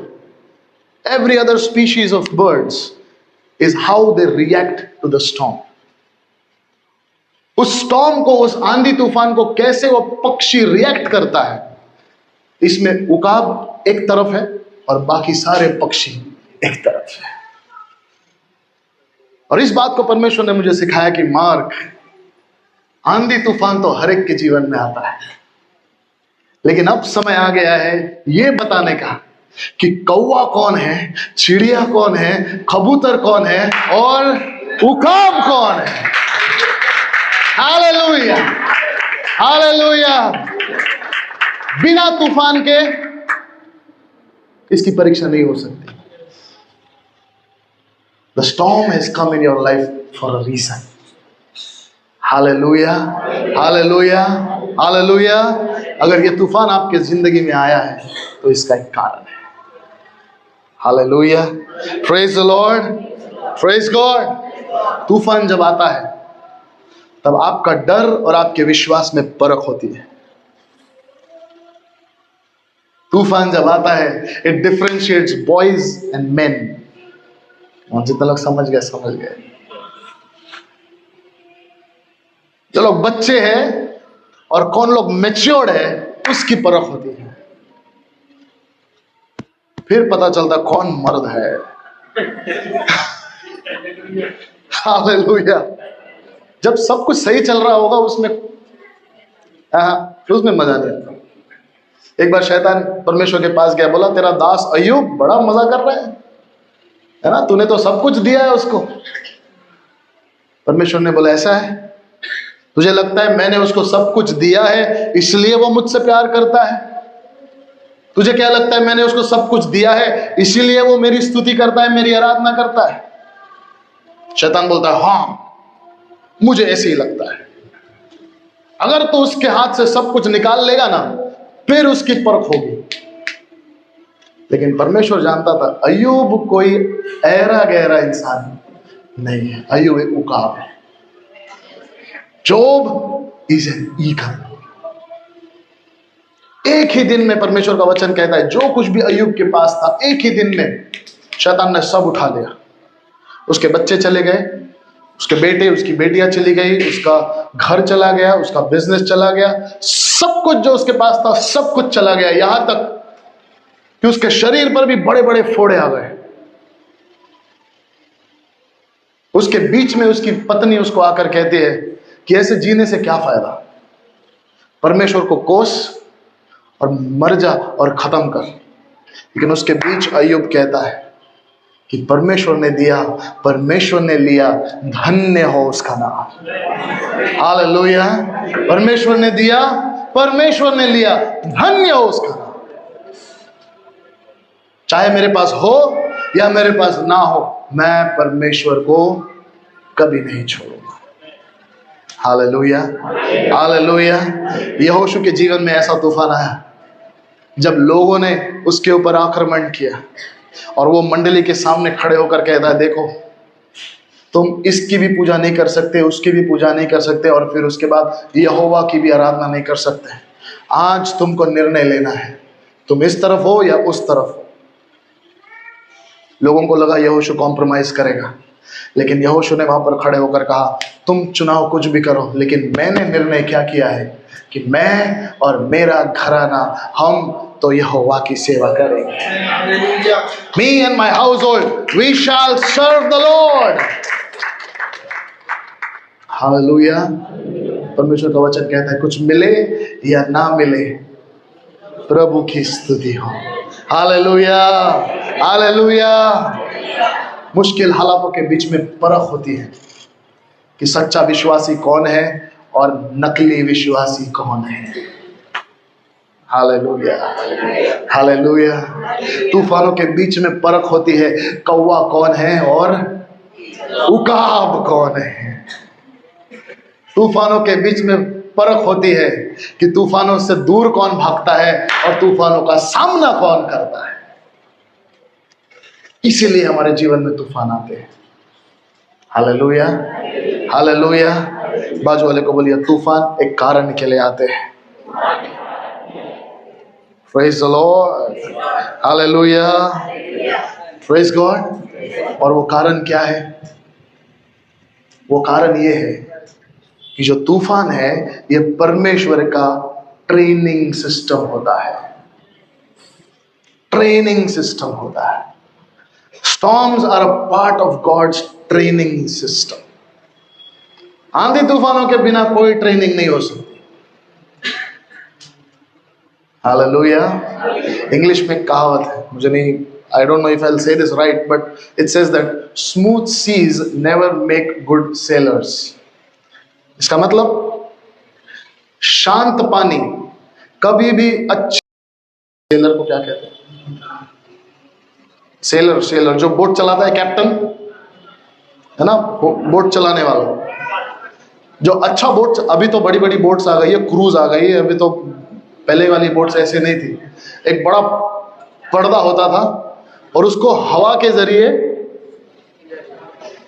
every other species of birds is how they react to the storm. उस स्टॉर्म को, उस आंधी तूफान को कैसे वो पक्षी रिएक्ट करता है, इसमें उकाब एक तरफ है और बाकी सारे पक्षी एक तरफ है। और इस बात को परमेश्वर ने मुझे सिखाया कि मार्क, आंधी तूफान तो हर एक के जीवन में आता है, लेकिन अब समय आ गया है ये बताने का कि कौवा कौन है, चिड़िया कौन है, कबूतर कौन है और उकाब कौन है। Hallelujah, hallelujah. बिना तूफान के इसकी परीक्षा नहीं हो सकती। The storm has come in your life for a reason. Hallelujah, hallelujah, hallelujah. अगर ये तूफान आपके जिंदगी में आया है तो इसका एक कारण है। Hallelujah, praise the lord, praise God. तूफान जब आता है तब आपका डर और आपके विश्वास में परख होती है। तूफान जब आता है it differentiates boys and main. और जितने लोग समझ गए समझ गए। जो लोग बच्चे हैं और कौन लोग मैच्योर्ड है उसकी परख होती है। फिर पता चलता कौन मर्द है। हालेलुया। जब सब कुछ सही चल रहा होगा उसमें मजा नहीं आता। एक बार शैतान परमेश्वर के पास गया, बोला तेरा दास अय्यूब बड़ा मजा कर रहा है ना, तूने तो सब कुछ दिया है उसको। परमेश्वर ने बोला ऐसा है, तुझे लगता है मैंने उसको सब कुछ दिया है इसलिए वो मुझसे प्यार करता है? तुझे क्या लगता है मैंने उसको सब कुछ दिया है इसीलिए वो मेरी स्तुति करता है, मेरी आराधना करता है? शैतान बोलता है हाँ मुझे ऐसे ही लगता है। अगर तो उसके हाथ से सब कुछ निकाल लेगा ना फिर उसकी परख होगी। लेकिन परमेश्वर जानता था अय्यूब कोई ऐरा गहरा इंसान नहीं है, अय्यूब एक उकाब है। जोब इज एन ईगल। एक ही दिन में परमेश्वर का वचन कहता है जो कुछ भी अय्यूब के पास था एक ही दिन में शैतान ने सब उठा लिया। उसके बच्चे चले गए, उसके बेटे उसकी बेटियां चली गई, उसका घर चला गया, उसका बिजनेस चला गया, सब कुछ जो उसके पास था सब कुछ चला गया। यहां तक कि उसके शरीर पर भी बड़े बड़े फोड़े आ गए। उसके बीच में उसकी पत्नी उसको आकर कहती है कि ऐसे जीने से क्या फायदा, परमेश्वर को कोस और मर जा और खत्म कर। लेकिन उसके बीच अय्यूब कहता है कि परमेश्वर ने दिया, परमेश्वर ने लिया, धन्य हो उसका नाम। हालेलुया। परमेश्वर ने दिया, परमेश्वर ने लिया, धन्य हो उसका नाम। चाहे मेरे पास हो या मेरे पास ना हो, मैं परमेश्वर को कभी नहीं छोड़ूंगा। Hallelujah, hallelujah. यहोशू के जीवन में ऐसा तूफान आया जब लोगों ने उसके ऊपर आक्रमण किया और वो मंडली के सामने खड़े होकर कहता है देखो तुम इसकी भी पूजा नहीं कर सकते, उसकी भी पूजा नहीं कर सकते और फिर उसके बाद यहोवा की भी आराधना नहीं कर सकते। आज तुमको निर्णय लेना है, तुम इस तरफ हो या उस तरफ हो। लोगों को लगा यहोशू कॉम्प्रोमाइज करेगा, लेकिन यहोशू ने वहां पर खड़े होकर कहा तुम चुनाव कुछ भी करो, लेकिन मैंने निर्णय क्या किया है कि मैं और मेरा घराना हम तो यहोवा की सेवा करेंगे। Me and my household we shall serve the Lord. Hallelujah. परमेश्वर का वचन कहता है कुछ मिले या ना मिले प्रभु की स्तुति हो। Hallelujah, hallelujah. मुश्किल हालातों के बीच में परख होती है कि सच्चा विश्वासी कौन है और नकली विश्वासी कौन है। Hallelujah, hallelujah. तूफानों के बीच में परख होती है कौवा कौन है और उकाब कौन है। तूफानों के बीच में परख होती है कि तूफानों से दूर कौन भागता है और तूफानों का सामना कौन करता है। इसीलिए हमारे जीवन में तूफान आते हैं। Hallelujah, hallelujah. बाजू वाले को बोलिए तूफान एक कारण के लिए आते हैं। Praise the Lord, hallelujah, praise God। और वो कारण क्या है? वो कारण ये है कि जो तूफान है ये परमेश्वर का ट्रेनिंग सिस्टम होता है। ट्रेनिंग सिस्टम होता है। Storms are a part of God's training system. आंधी तूफानों के बिना कोई ट्रेनिंग नहीं हो सकती। हालेलुया। इंग्लिश में कहावत है, मुझे नहीं, I don't know if I'll say this right, but it says that smooth seas never make good sailors. इसका मतलब शांत पानी कभी भी अच्छे सेलर को क्या कहते हैं? सेलर, सेलर जो बोट चलाता है, कैप्टन है ना, बोट चलाने वाला। जो अच्छा बोट, अभी तो बड़ी बड़ी बोट्स आ गई है, क्रूज आ गई है, अभी तो पहले वाली बोट्स ऐसे नहीं थी। एक बड़ा पर्दा होता था और उसको हवा के जरिए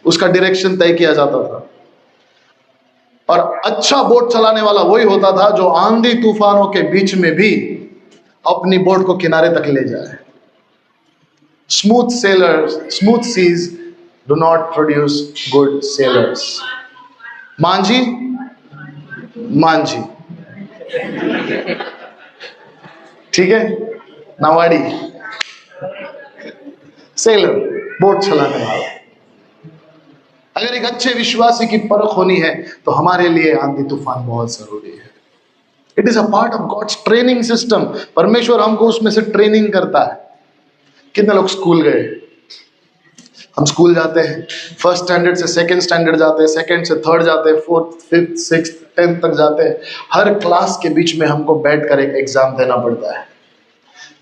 उसका डायरेक्शन तय किया जाता था। और अच्छा बोट चलाने वाला वही होता था जो आंधी तूफानों के बीच में भी अपनी बोट को किनारे तक ले जाए। Smooth sailors, smooth seas do not produce good sailors. मांझी, मांझी, ठीक है, नावाड़ी, सेलर, बोट चलाने वाला। अगर एक अच्छे विश्वासी की परख होनी है तो हमारे लिए आंधी तूफान बहुत जरूरी है। It is a part of God's training system. परमेश्वर हमको उसमें से ट्रेनिंग करता है। कितने लोग स्कूल गए? हम स्कूल जाते हैं, फर्स्ट स्टैंडर्ड से सेकंड स्टैंडर्ड जाते हैं, सेकंड से थर्ड जाते हैं, फोर्थ, फिफ्थ, सिक्स्थ, 10th तक जाते हैं। हर क्लास के बीच में हमको बैठकर एक एग्जाम देना पड़ता है।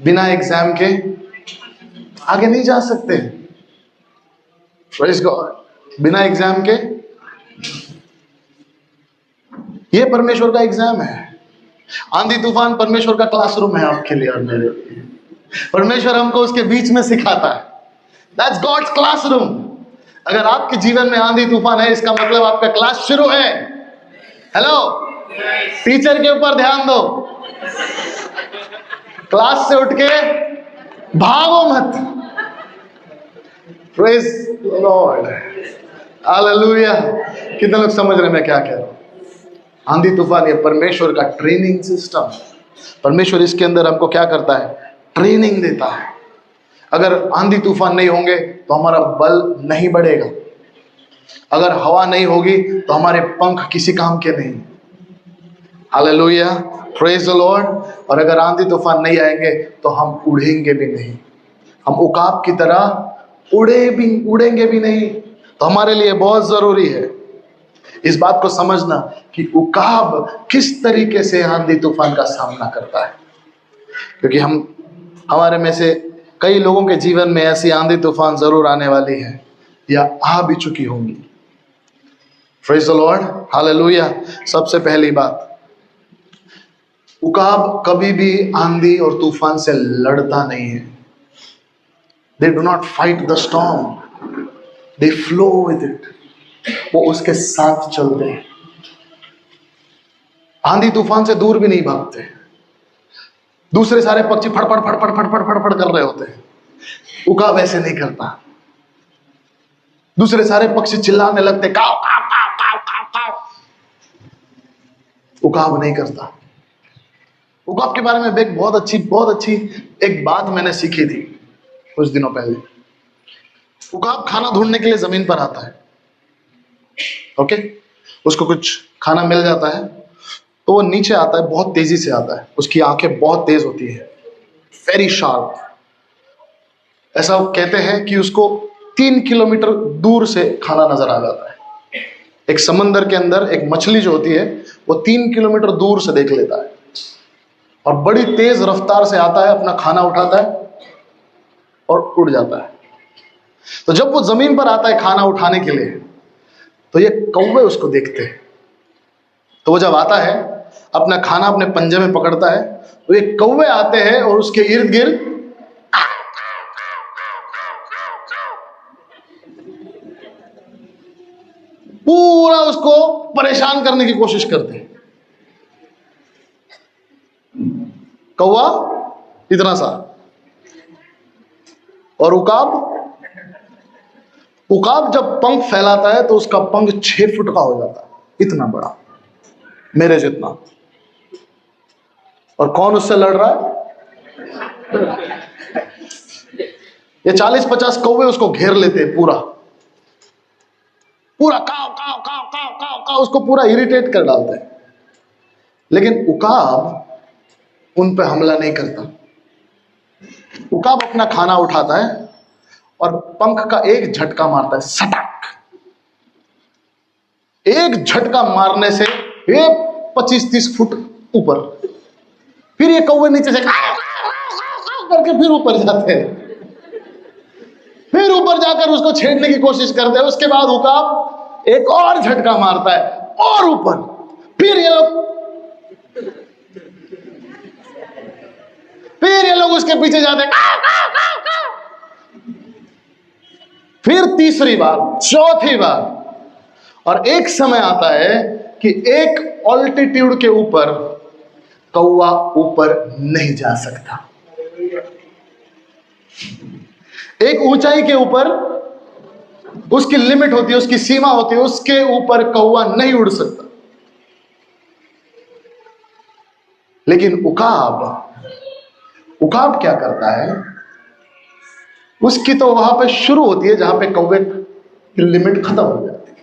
बिना एग्जाम के आगे नहीं जा सकते। Praise God. बिना एग्जाम के, ये परमेश्वर का एग्जाम है। आंधी तूफान परमेश्वर का क्लासरूम है आपके लिए और मेरे लिए। परमेश्वर हमको उसके बीच में सिखाता है। That's God's classroom. अगर आपके जीवन में आंधी तूफान है, इसका मतलब आपका क्लास शुरू है। हेलो, टीचर के ऊपर ध्यान दो। क्लास से उठ के भागो मत। Praise the Lord. Hallelujah. कितने लोग समझ रहे हैं मैं क्या कह रहा हूं? आंधी तूफान ये परमेश्वर का ट्रेनिंग सिस्टम। परमेश्वर इसके अंदर हमको क्या करता है? ट्रेनिंग देता है। अगर आंधी तूफान नहीं होंगे तो हमारा बल नहीं बढ़ेगा। अगर हवा नहीं होगी तो हमारे पंख किसी काम के नहीं। Hallelujah, praise the Lord. और अगर आंधी तूफान नहीं आएंगे तो हम उड़ेंगे भी नहीं। हम उकाब की तरह उड़ेंगे भी नहीं। तो हमारे लिए बहुत जरूरी है इस बात को समझना कि उकाब किस तरीके से आंधी तूफान का सामना करता है। क्योंकि हमारे में से कई लोगों के जीवन में ऐसी आंधी तूफान जरूर आने वाली है या आ भी चुकी होंगी। Praise the Lord, hallelujah. सबसे पहली बात, उकाब कभी भी आंधी और तूफान से लड़ता नहीं है। They do not fight the storm, they flow with it. वो उसके साथ चलते हैं। आंधी तूफान से दूर भी नहीं भागते। दूसरे सारे पक्षी फड़फड़ फड़फड़ फड़फड़ फड़फड़ कर रहे होते हैं, उकाब ऐसे नहीं करता। दूसरे सारे पक्षी चिल्लाने लगते, काव काव काव काव काव काव। उकाब नहीं करता। उकाब के बारे में एक बहुत अच्छी एक बात मैंने सीखी थी कुछ दिनों पहले। उकाब खाना ढूंढने के लिए जमीन पर आता है। ओके, उसको कुछ खाना मिल जाता है तो वो नीचे आता है, बहुत तेजी से आता है। उसकी आंखें बहुत तेज होती है, वेरी शार्प। ऐसा कहते हैं कि उसको 3 किलोमीटर दूर से खाना नजर आ जाता है। एक समंदर के अंदर एक मछली जो होती है वो 3 किलोमीटर दूर से देख लेता है और बड़ी तेज रफ्तार से आता है, अपना खाना उठाता है और उड़ जाता है। तो जब वो जमीन पर आता है खाना उठाने के लिए तो ये कौवे उसको देखते हैं। तो वो जब आता है अपना खाना अपने पंजे में पकड़ता है तो ये कौवे आते हैं और उसके इर्द गिर्द पूरा उसको परेशान करने की कोशिश करते हैं। कौवा इतना सा और उकाब जब पंख फैलाता है तो उसका पंख 6 फुट का हो जाता है, इतना बड़ा, मेरे जितना। और कौन उससे लड़ रहा है? ये 40-50 कौवे उसको घेर लेते हैं, पूरा काव काव काव काव काव काव, उसको पूरा इरिटेट कर डालते हैं। लेकिन उकाब उन पे हमला नहीं करता। उकाब अपना खाना उठाता है और पंख का एक झटका मारता है, सटक। एक झटका मारने से ये 25-30 फुट ऊपर। फिर ये कौवे नीचे से करके फिर ऊपर जाते हैं, फिर ऊपर जाकर उसको छेड़ने की कोशिश करते हैं। उसके बाद उकाब एक और झटका मारता है, और ऊपर, फिर ये लोग उसके पीछे जाते हैं, काव, काव, काव, काव। फिर तीसरी बार, चौथी बार, और एक समय आता है कि एक ऑल्टीट्यूड के ऊपर कौवा ऊपर नहीं जा सकता। एक ऊंचाई के ऊपर उसकी लिमिट होती है, उसकी सीमा होती है, उसके ऊपर कौवा नहीं उड़ सकता। लेकिन उकाब क्या करता है, उसकी तो वहां पे शुरू होती है जहां पे कौवे की लिमिट खत्म हो जाती है।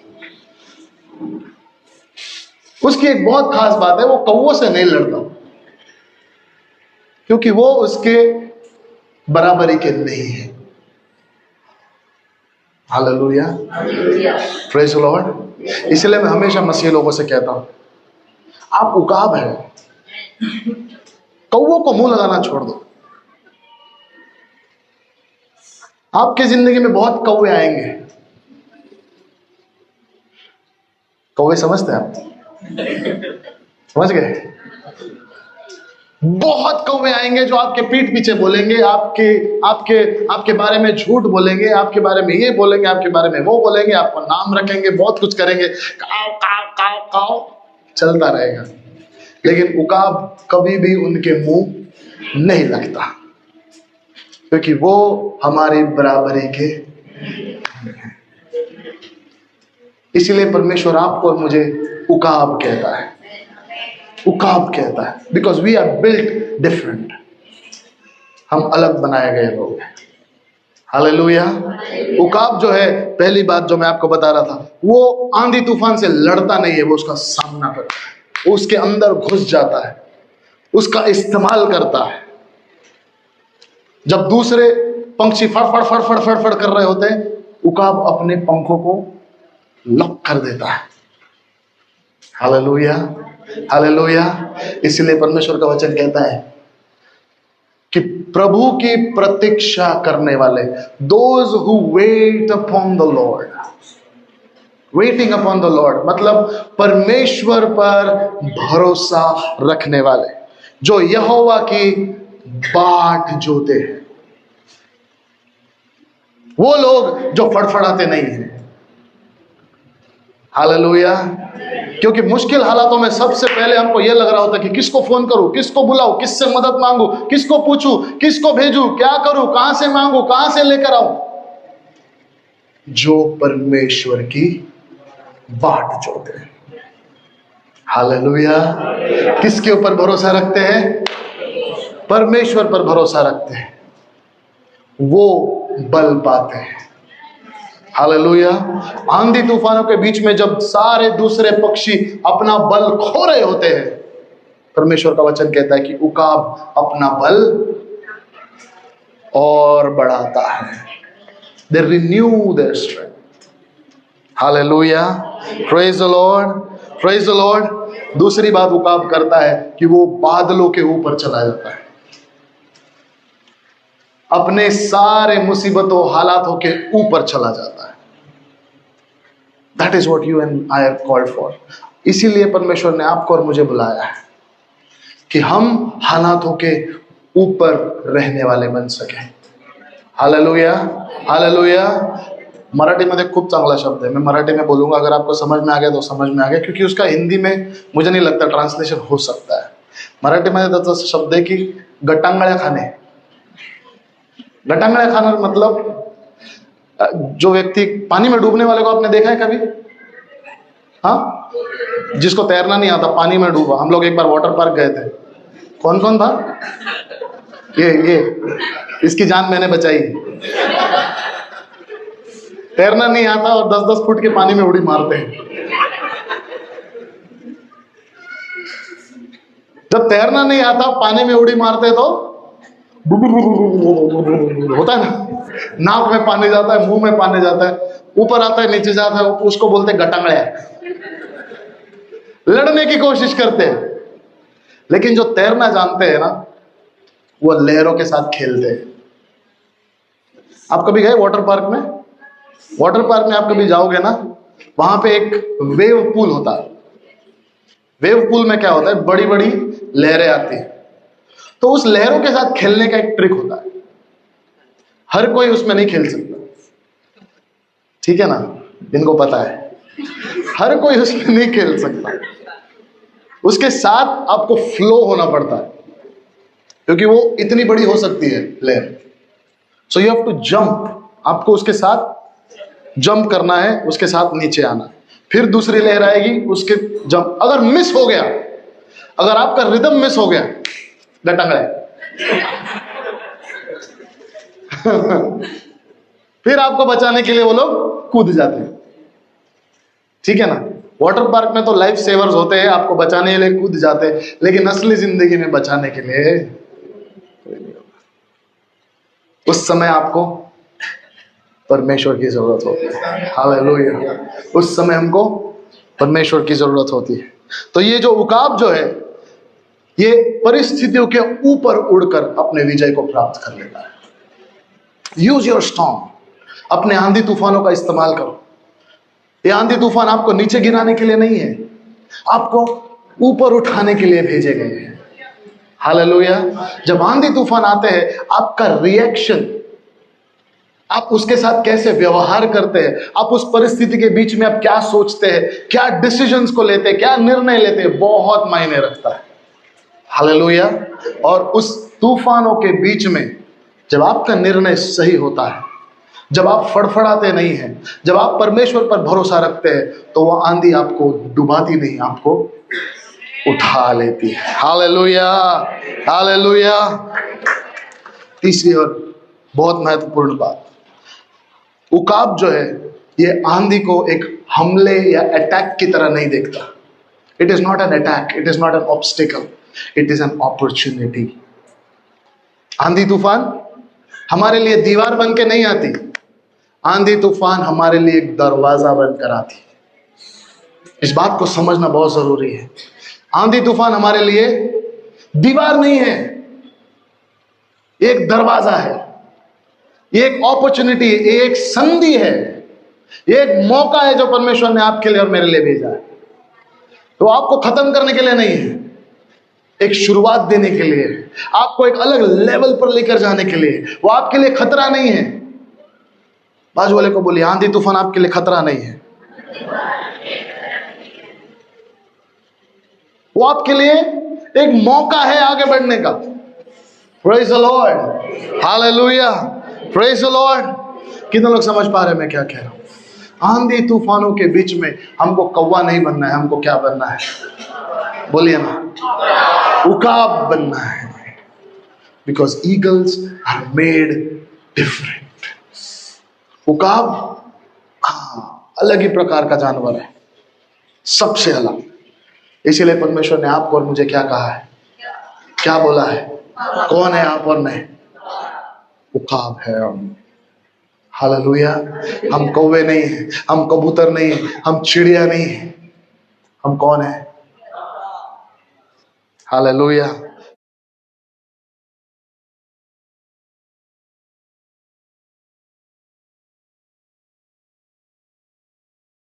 उसकी एक बहुत खास बात है, वो कौवों से नहीं लड़ता, क्योंकि वो उसके बराबरी के नहीं है। Hallelujah, praise the Lord. इसलिए मैं हमेशा मसीह लोगों से कहता हूं, आप उकाब है, कौवों को मुंह लगाना छोड़ दो। आपकी जिंदगी में बहुत कौवे आएंगे। कौवे समझते हैं आप? समझ गए? बहुत कौवे आएंगे जो आपके पीठ पीछे बोलेंगे, आपके आपके आपके बारे में झूठ बोलेंगे, आपके बारे में ये बोलेंगे, आपके बारे में वो बोलेंगे, आपको नाम रखेंगे, बहुत कुछ करेंगे, काव काव काव काव चलता रहेगा। लेकिन उकाब कभी भी उनके मुंह नहीं लगता, क्योंकि वो हमारी बराबरी के। इसलिए परमेश्वर आपको और मुझे उकाब कहता है, उकाब कहता है, because we are built different. हम अलग बनाए गए लोग हैं। हालेलुया। उकाब जो है, पहली बात जो मैं आपको बता रहा था, वो आंधी तूफान से लड़ता नहीं है, वो उसका सामना करता है, उसके अंदर घुस जाता है, उसका इस्तेमाल करता है। जब दूसरे पंछी फड़फड़ फड़फड़ फड़फड़ कर रहे होते हैं, उकाब अपने पंखों को लॉक कर देता है। Hallelujah, hallelujah. इसलिए परमेश्वर का वचन कहता है कि प्रभु की प्रतीक्षा करने वाले, those who weight upon the Lord, waiting upon the Lord मतलब परमेश्वर पर भरोसा रखने वाले, जो यहोवा की बाट जोते हैं, वो लोग जो फड़फड़ाते नहीं हैं। हालेलुया। क्योंकि मुश्किल हालातों में सबसे पहले हमको यह लग रहा होता है कि किसको फोन करूं, किसको बुलाऊं, किससे मदद मांगू, किसको पूछूं, किसको भेजूं, क्या करूं, कहां से मांगू, कहां से लेकर आऊं। जो परमेश्वर की बाट जोते हैं। हालेलुया। किसके ऊपर भरोसा रखते हैं? परमेश्वर पर भरोसा रखते हैं, वो बल पाते हैं। हालेलुया। आंधी तूफानों के बीच में जब सारे दूसरे पक्षी अपना बल खो रहे होते हैं, परमेश्वर का वचन कहता है कि उकाब अपना बल और बढ़ाता है। They renew their strength. Hallelujah. Praise the Lord. Praise the Lord. दूसरी बात उकाब करता है कि वो बादलों के ऊपर चला जाता है, अपने सारे मुसीबतों हालातों के ऊपर चला जाता है। That is what you and I are called for. इसीलिए परमेश्वर ने आपको और मुझे बुलाया है कि हम हालातों के ऊपर रहने वाले बन सके। Hallelujah, hallelujah. मराठी में खूब चांगला शब्द है, मैं मराठी में बोलूंगा, अगर आपको समझ में आ गया तो समझ में आ गया, क्योंकि उसका हिंदी में मुझे नहीं लगता ट्रांसलेशन हो सकता है। मराठी में त्याचा शब्द है की गटांगळ्या खाणे। गटांगळ्या खाना मतलब जो व्यक्ति पानी में डूबने वाले को आपने देखा है कभी? हाँ, जिसको तैरना नहीं आता, पानी में डूबा। हम लोग एक बार वाटर पार्क गए थे। कौन कौन था? ये इसकी जान मैंने बचाई। तैरना नहीं आता और 10-10 फुट के पानी में उड़ी मारते हैं। जब तैरना नहीं आता, पानी में उड़ी मारते तो होता है ना, नाक में पानी जाता है, मुंह में पानी जाता है, ऊपर आता है, नीचे जाता है, उसको बोलते हैं गटांगड़िया। लड़ने की कोशिश करते हैं, लेकिन जो तैरना जानते हैं ना, वो लहरों के साथ खेलते हैं। आप कभी गए वाटर पार्क में? वाटर पार्क में आप कभी जाओगे ना, वहां पे एक वेव पूल होता है, वेव पूल में क्या होता है, बड़ी बड़ी लहरें आती है, तो उस लहरों के साथ खेलने का एक ट्रिक होता है। हर कोई उसमें नहीं खेल सकता, ठीक है ना, इनको पता है, हर कोई उसमें नहीं खेल सकता। उसके साथ आपको फ्लो होना पड़ता है, क्योंकि वो इतनी बड़ी हो सकती है लहर। So you have to jump, आपको उसके साथ जंप करना है, उसके साथ नीचे आना है, फिर दूसरी लहर आएगी, उसके जंप। अगर मिस हो गया, अगर आपका रिदम मिस हो गया, डटंगड़े फिर आपको बचाने के लिए वो लोग कूद जाते हैं, ठीक है ना। वाटर पार्क में तो लाइफ सेवर्स होते हैं, आपको बचाने के लिए कूद जाते हैं, लेकिन असली जिंदगी में बचाने के लिए उस समय आपको परमेश्वर की जरूरत होती है। हालेलुया, उस समय हमको परमेश्वर की जरूरत होती है। तो ये जो उकाब जो है, ये परिस्थितियों के ऊपर उड़कर अपने विजय को प्राप्त कर लेता है। यूज योर स्टॉर्म, अपने आंधी तूफानों का इस्तेमाल करो। ये आंधी तूफान आपको नीचे गिराने के लिए नहीं है, आपको ऊपर उठाने के लिए भेजे गए हैं। हालेलुया। जब आंधी तूफान आते हैं, आपका रिएक्शन, आप उसके साथ कैसे व्यवहार करते हैं, आप उस परिस्थिति के बीच में आप क्या सोचते हैं, क्या डिसीजंस को लेते हैं, क्या निर्णय लेते हैं, बहुत मायने रखता है। हालेलुया। और उस तूफानों के बीच में जब आपका निर्णय सही होता है, जब आप फड़फड़ाते नहीं हैं, जब आप परमेश्वर पर भरोसा रखते हैं, तो वह आंधी आपको डुबाती नहीं, आपको उठा लेती है। Hallelujah, hallelujah. तीसरी और बहुत महत्वपूर्ण बात, उकाब जो है, ये आंधी को एक हमले या अटैक की तरह नहीं देखता। It is not an attack, it is not an obstacle, it is an opportunity. आंधी तूफान हमारे लिए दीवार बन के नहीं आती, आंधी तूफान हमारे लिए एक दरवाजा बनकर आती। इस बात को समझना बहुत जरूरी है। आंधी तूफान हमारे लिए दीवार नहीं है, एक दरवाजा है, एक अपॉर्चुनिटी है, एक संधि है, एक मौका है जो परमेश्वर ने आपके लिए और मेरे लिए भेजा है। तो आपको खत्म करने के लिए नहीं है, एक शुरुआत देने के लिए, आपको एक अलग लेवल पर लेकर जाने के लिए। वो आपके लिए खतरा नहीं है। बाजू वाले को बोलिए, आंधी तूफान आपके लिए खतरा नहीं है, वो आपके लिए एक मौका है आगे बढ़ने का। Praise the Lord, hallelujah, praise the Lord. कितने लोग समझ पा रहे हैं मैं क्या कह रहा हूं? आंधी तूफानों के बीच में हमको कौवा नहीं बनना है, हमको क्या बनना है? बोलिए ना, उकाब बनना है। Because eagles are made different. उकाब अलग ही प्रकार का जानवर है, सबसे अलग। इसीलिए परमेश्वर ने आपको और मुझे क्या कहा है, क्या बोला है? कौन है आप और मैं? उकाब है हम। हालेलुया। हम कौवे नहीं हैं, हम कबूतर नहीं हैं, हम चिड़िया नहीं हैं, हम कौन है? हालेलुया।